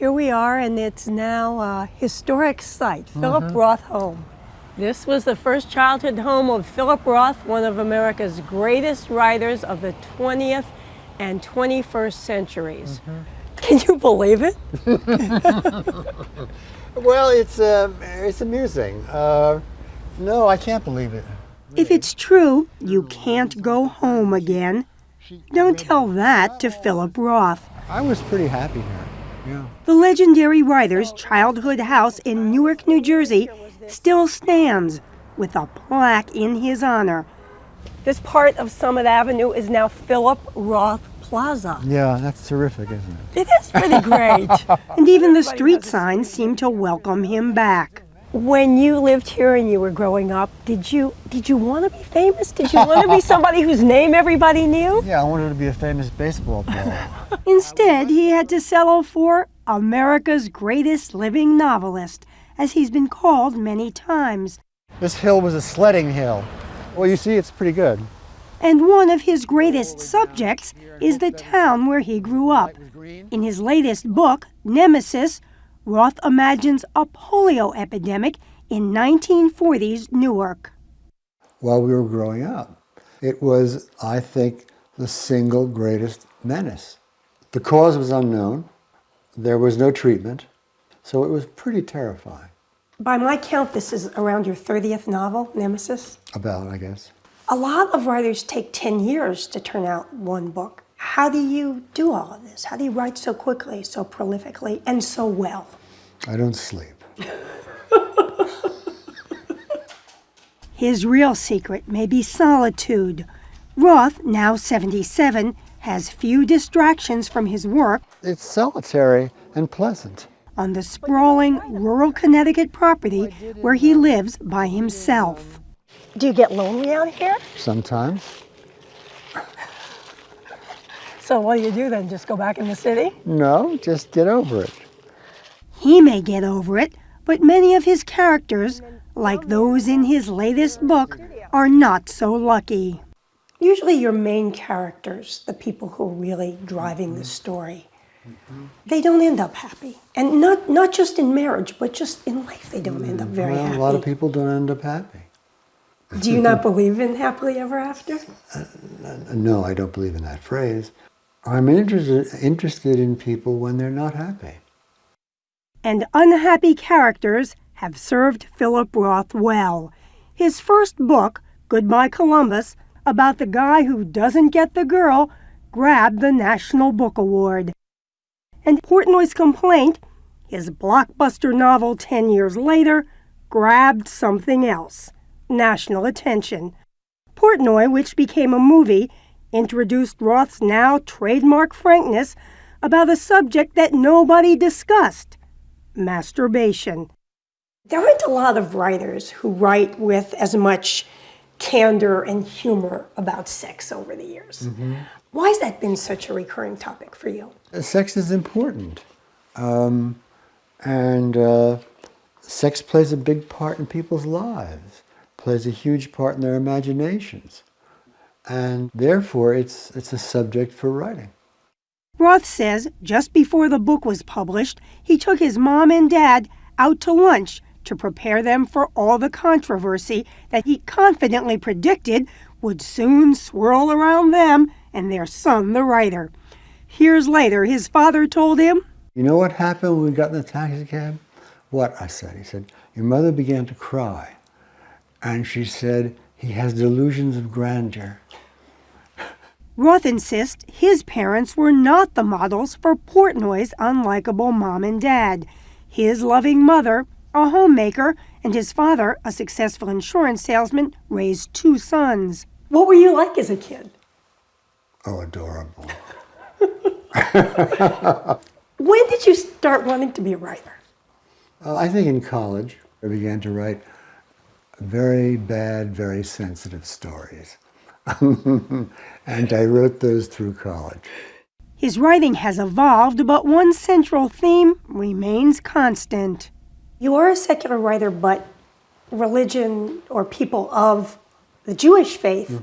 Here we are, and it's now a historic site, Philip Roth home. This was the first childhood home of Philip Roth, one of America's greatest writers of the 20th and 21st centuries. Can you believe it? Well, it's amusing. No, I can't believe it. If it's true, you can't go home again. Don't tell that to Philip Roth. I was pretty happy here, yeah. The legendary writer's childhood house in Newark, New Jersey still stands with a plaque in his honor. This part of Summit Avenue is now Philip Roth Plaza. Yeah, that's terrific, isn't it? It is pretty great. And even the street signs seem to welcome him back. When you lived here and you were growing up, did you want to be famous? Did you want to be somebody whose name everybody knew? Yeah, I wanted to be a famous baseball player. Instead, he had to settle for America's greatest living novelist, as he's been called many times. This hill was a sledding hill. Well, you see, it's pretty good. And one of his greatest subjects is the town where he grew up. In his latest book, Nemesis, Roth imagines a polio epidemic in 1940s Newark. While we were growing up, it was, I think, the single greatest menace. The cause was unknown. There was no treatment. So it was pretty terrifying. By my count, this is around your 30th novel, Nemesis? About, I guess. A lot of writers take 10 years to turn out one book. How do you do all of this? How do you write so quickly, so prolifically, and so well? I don't sleep. His real secret may be solitude. Roth, now 77, has few distractions from his work. It's solitary and pleasant. On the sprawling rural Connecticut property where he lives by himself. Do you get lonely out here? Sometimes. So what do you do then? Just go back in the city? No, just get over it. He may get over it, but many of his characters, like those in his latest book, are not so lucky. Usually your main characters, the people who are really driving the story, they don't end up happy. And not just in marriage, but just in life they don't end up very happy. A lot of people don't end up happy. Do you not believe in happily ever after? No, I don't believe in that phrase. I'm interested in people when they're not happy. And unhappy characters have served Philip Roth well. His first book, Goodbye Columbus, about the guy who doesn't get the girl, grabbed the National Book Award. And Portnoy's Complaint, his blockbuster novel 10 years later, grabbed something else, national attention. Portnoy, which became a movie, introduced Roth's now trademark frankness about a subject that nobody discussed, masturbation. There aren't a lot of writers who write with as much candor and humor about sex over the years. Why has that been such a recurring topic for you? Sex is important. Sex plays a big part in people's lives, plays a huge part in their imaginations. And therefore, it's a subject for writing. Roth says just before the book was published, he took his mom and dad out to lunch to prepare them for all the controversy that he confidently predicted would soon swirl around them and their son, the writer. Years later, his father told him, "You know what happened when we got in the taxi cab?" "What?" I said. He said, "Your mother began to cry. And she said, he has delusions of grandeur." Roth insists his parents were not the models for Portnoy's unlikable mom and dad. His loving mother, a homemaker, and his father, a successful insurance salesman, raised 2 sons. What were you like as a kid? Oh, adorable. When did you start wanting to be a writer? I think in college, I began to write very bad, very sensitive stories. And I wrote those through college. His writing has evolved, but one central theme remains constant. You are a secular writer, but religion or people of the Jewish faith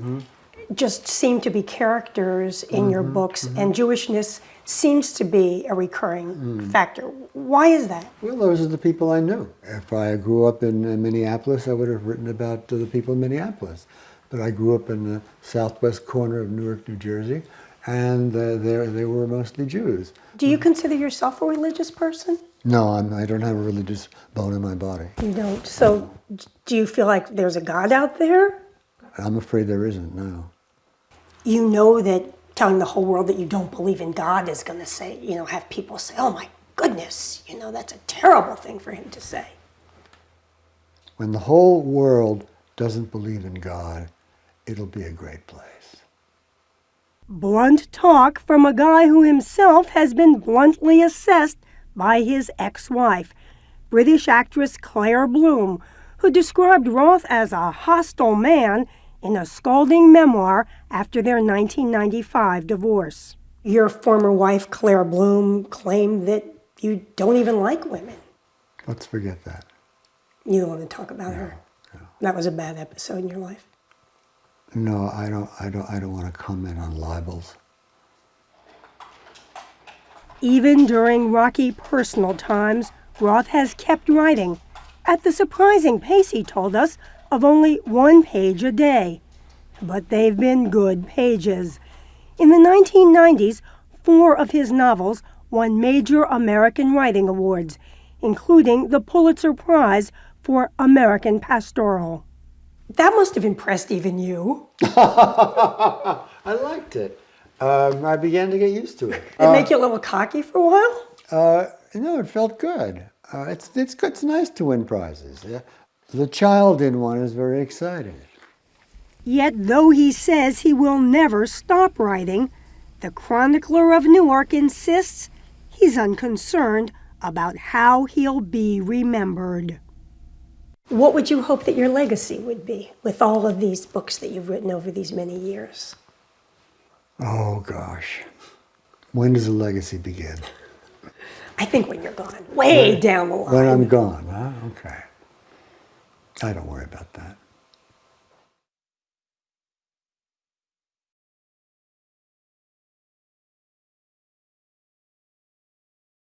just seem to be characters in your books, and Jewishness seems to be a recurring factor. Why is that? Well, those are the people I knew. If I grew up in Minneapolis, I would have written about the people in Minneapolis. But I grew up in the southwest corner of Newark, New Jersey, and they were mostly Jews. Do you consider yourself a religious person? No, I don't have a religious bone in my body. You don't. So do you feel like there's a God out there? I'm afraid there isn't now. You know that telling the whole world that you don't believe in God is going to say, have people say, oh my goodness, that's a terrible thing for him to say. When the whole world doesn't believe in God, it'll be a great place. Blunt talk from a guy who himself has been bluntly assessed by his ex-wife, British actress Claire Bloom, who described Roth as a hostile man in a scalding memoir after their 1995 divorce. Your former wife, Claire Bloom, claimed that you don't even like women. Let's forget that. You don't want to talk about her. No. That was a bad episode in your life. No, I don't want to comment on libels. Even during rocky personal times, Roth has kept writing at the surprising pace, he told us, of only 1 page a day. But they've been good pages. In the 1990s, 4 of his novels won major American writing awards, including the Pulitzer Prize for American Pastoral. That must have impressed even you. I liked it. I began to get used to it. Did it make you a little cocky for a while? No, it felt good. It's good. It's nice to win prizes. Yeah? The child in one is very exciting. Yet, though he says he will never stop writing, the chronicler of Newark insists he's unconcerned about how he'll be remembered. What would you hope that your legacy would be with all of these books that you've written over these many years? Oh, gosh. When does a legacy begin? I think when you're gone, way down the line. When I'm gone, huh? Okay. I don't worry about that.